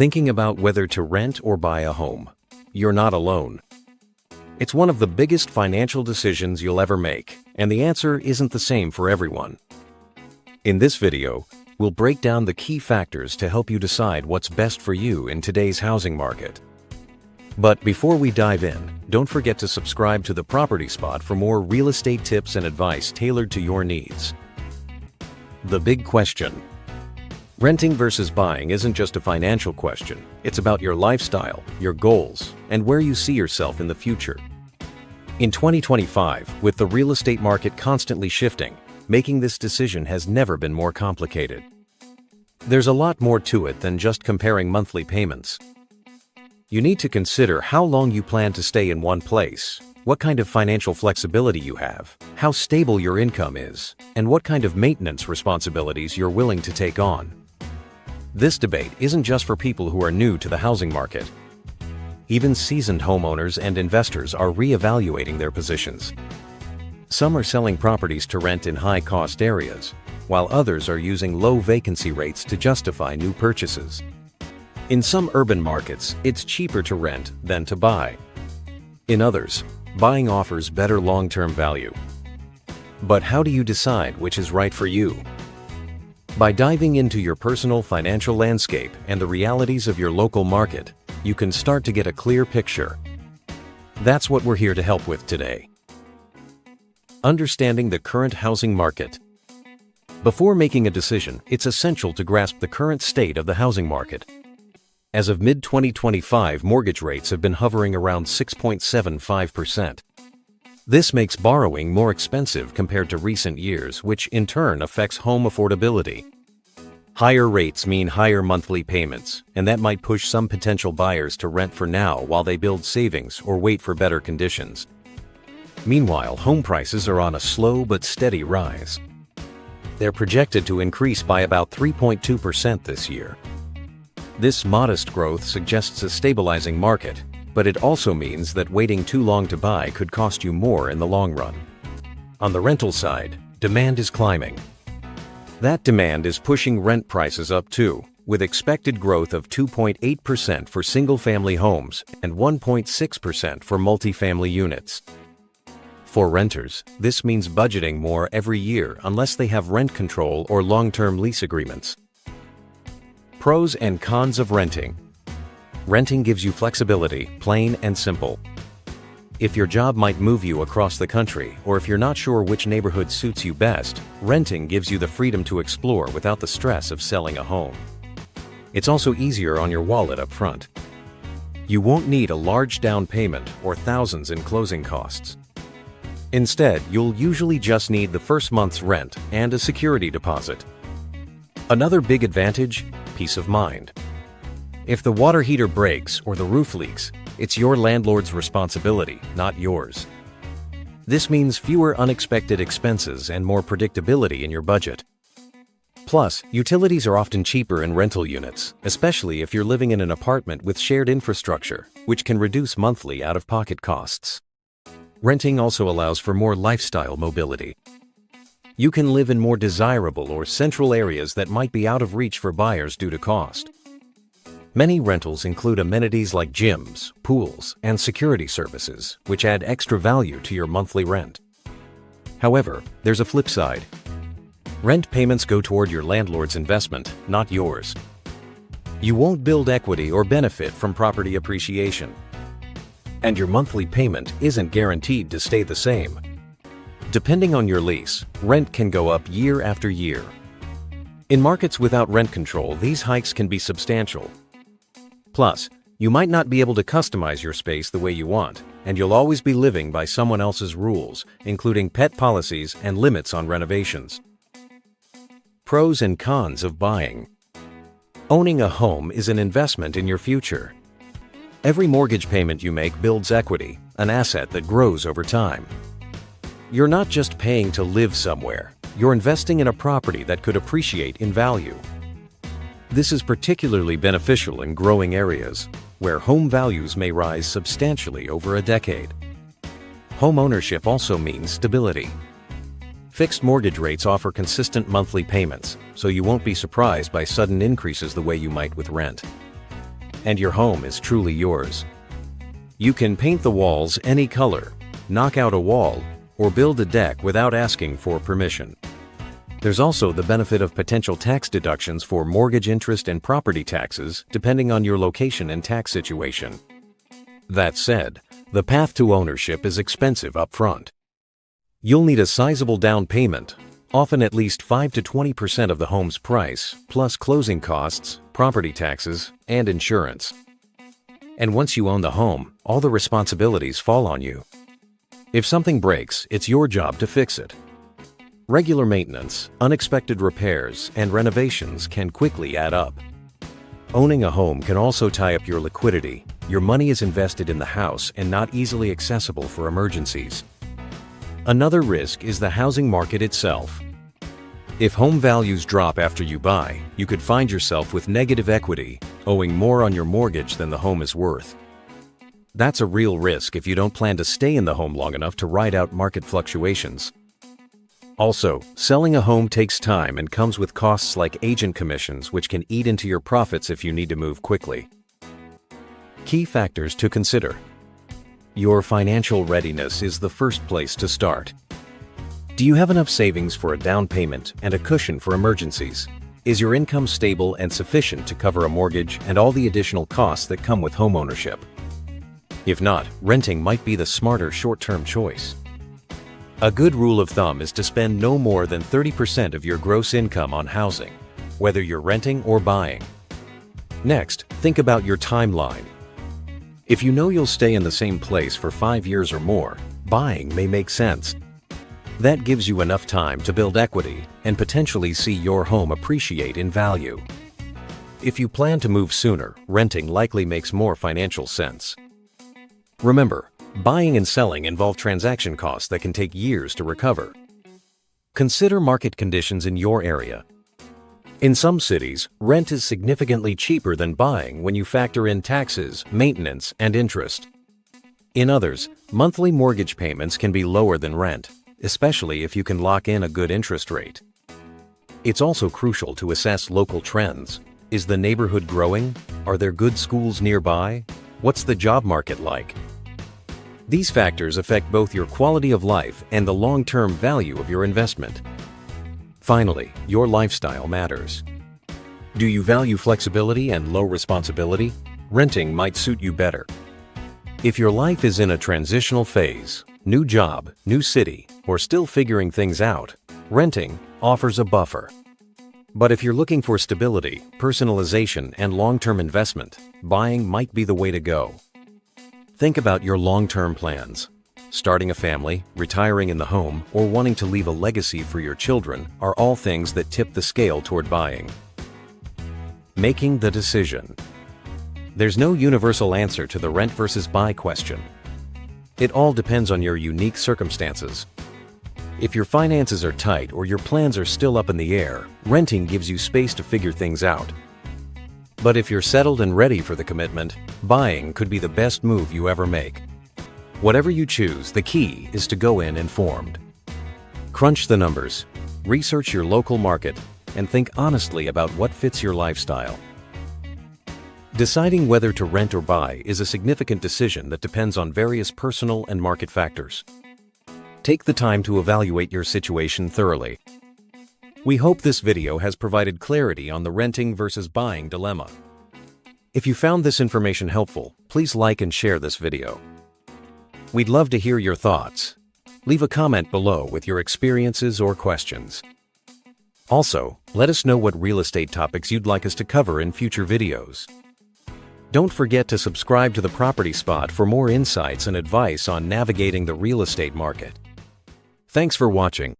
Thinking about whether to rent or buy a home? You're not alone. It's one of the biggest financial decisions you'll ever make, and the answer isn't the same for everyone. In this video, we'll break down the key factors to help you decide what's best for you in today's housing market. But before we dive in, don't forget to subscribe to The Property Spot for more real estate tips and advice tailored to your needs. The big question. Renting versus buying isn't just a financial question. It's about your lifestyle, your goals, and where you see yourself in the future. In 2025, with the real estate market constantly shifting, making this decision has never been more complicated. There's a lot more to it than just comparing monthly payments. You need to consider how long you plan to stay in one place, what kind of financial flexibility you have, how stable your income is, and what kind of maintenance responsibilities you're willing to take on. This debate isn't just for people who are new to the housing market. Even seasoned homeowners and investors are reevaluating their positions. Some are selling properties to rent in high-cost areas, while others are using low vacancy rates to justify new purchases. In some urban markets, it's cheaper to rent than to buy. In others, buying offers better long-term value. But how do you decide which is right for you? By diving into your personal financial landscape and the realities of your local market, you can start to get a clear picture. That's what we're here to help with today. Understanding the current housing market. Before making a decision, it's essential to grasp the current state of the housing market. As of mid-2025, mortgage rates have been hovering around 6.75%. This makes borrowing more expensive compared to recent years, which in turn affects home affordability. Higher rates mean higher monthly payments, and that might push some potential buyers to rent for now while they build savings or wait for better conditions. Meanwhile, home prices are on a slow but steady rise. They're projected to increase by about 3.2% this year. This modest growth suggests a stabilizing market, but it also means that waiting too long to buy could cost you more in the long run. On the rental side, demand is climbing. That demand is pushing rent prices up too, with expected growth of 2.8% for single-family homes and 1.6% for multifamily units. For renters, this means budgeting more every year unless they have rent control or long-term lease agreements. Pros and cons of renting. Renting gives you flexibility, plain and simple. If your job might move you across the country, or if you're not sure which neighborhood suits you best, renting gives you the freedom to explore without the stress of selling a home. It's also easier on your wallet up front. You won't need a large down payment or thousands in closing costs. Instead, you'll usually just need the first month's rent and a security deposit. Another big advantage: peace of mind. If the water heater breaks or the roof leaks, it's your landlord's responsibility, not yours. This means fewer unexpected expenses and more predictability in your budget. Plus, utilities are often cheaper in rental units, especially if you're living in an apartment with shared infrastructure, which can reduce monthly out-of-pocket costs. Renting also allows for more lifestyle mobility. You can live in more desirable or central areas that might be out of reach for buyers due to cost. Many rentals include amenities like gyms, pools, and security services, which add extra value to your monthly rent. However, there's a flip side. Rent payments go toward your landlord's investment, not yours. You won't build equity or benefit from property appreciation. And your monthly payment isn't guaranteed to stay the same. Depending on your lease, rent can go up year after year. In markets without rent control, these hikes can be substantial. Plus, you might not be able to customize your space the way you want, and you'll always be living by someone else's rules, including pet policies and limits on renovations. Pros and cons of buying. Owning a home is an investment in your future. Every mortgage payment you make builds equity, an asset that grows over time. You're not just paying to live somewhere, you're investing in a property that could appreciate in value. This is particularly beneficial in growing areas, where home values may rise substantially over a decade. Home ownership also means stability. Fixed mortgage rates offer consistent monthly payments, so you won't be surprised by sudden increases the way you might with rent. and your home is truly yours. You can paint the walls any color, knock out a wall, or build a deck without asking for permission. There's also the benefit of potential tax deductions for mortgage interest and property taxes, depending on your location and tax situation. That said, the path to ownership is expensive up front. You'll need a sizable down payment, often at least 5 to 20% of the home's price, plus closing costs, property taxes, and insurance. And once you own the home, all the responsibilities fall on you. If something breaks, it's your job to fix it. Regular maintenance, unexpected repairs, and renovations can quickly add up. Owning a home can also tie up your liquidity. Your money is invested in the house and not easily accessible for emergencies. Another risk is the housing market itself. If home values drop after you buy, you could find yourself with negative equity, owing more on your mortgage than the home is worth. That's a real risk if you don't plan to stay in the home long enough to ride out market fluctuations. Also, selling a home takes time and comes with costs like agent commissions, which can eat into your profits if you need to move quickly. Key factors to consider. Your financial readiness is the first place to start. Do you have enough savings for a down payment and a cushion for emergencies? Is your income stable and sufficient to cover a mortgage and all the additional costs that come with homeownership? If not, renting might be the smarter short-term choice. A good rule of thumb is to spend no more than 30% of your gross income on housing, whether you're renting or buying. Next, think about your timeline. If you know you'll stay in the same place for 5 years or more, buying may make sense. That gives you enough time to build equity and potentially see your home appreciate in value. If you plan to move sooner, renting likely makes more financial sense. Remember, buying and selling involve transaction costs that can take years to recover. Consider market conditions in your area. In some cities, rent is significantly cheaper than buying when you factor in taxes, maintenance, and interest. In others, monthly mortgage payments can be lower than rent, especially if you can lock in a good interest rate. It's also crucial to assess local trends. Is the neighborhood growing? Are there good schools nearby? What's the job market like? These factors affect both your quality of life and the long-term value of your investment. Finally, your lifestyle matters. Do you value flexibility and low responsibility? Renting might suit you better. If your life is in a transitional phase, new job, new city, or still figuring things out, renting offers a buffer. But if you're looking for stability, personalization, and long-term investment, buying might be the way to go. Think about your long-term plans. Starting a family, retiring in the home, or wanting to leave a legacy for your children are all things that tip the scale toward buying. Making the decision. There's no universal answer to the rent versus buy question. It all depends on your unique circumstances. If your finances are tight or your plans are still up in the air, renting gives you space to figure things out. But if you're settled and ready for the commitment, buying could be the best move you ever make. Whatever you choose, the key is to go in informed. Crunch the numbers, research your local market, and think honestly about what fits your lifestyle. Deciding whether to rent or buy is a significant decision that depends on various personal and market factors. Take the time to evaluate your situation thoroughly. We hope this video has provided clarity on the renting versus buying dilemma. If you found this information helpful, please like and share this video. We'd love to hear your thoughts. Leave a comment below with your experiences or questions. Also, let us know what real estate topics you'd like us to cover in future videos. Don't forget to subscribe to the Property Spot for more insights and advice on navigating the real estate market. Thanks for watching.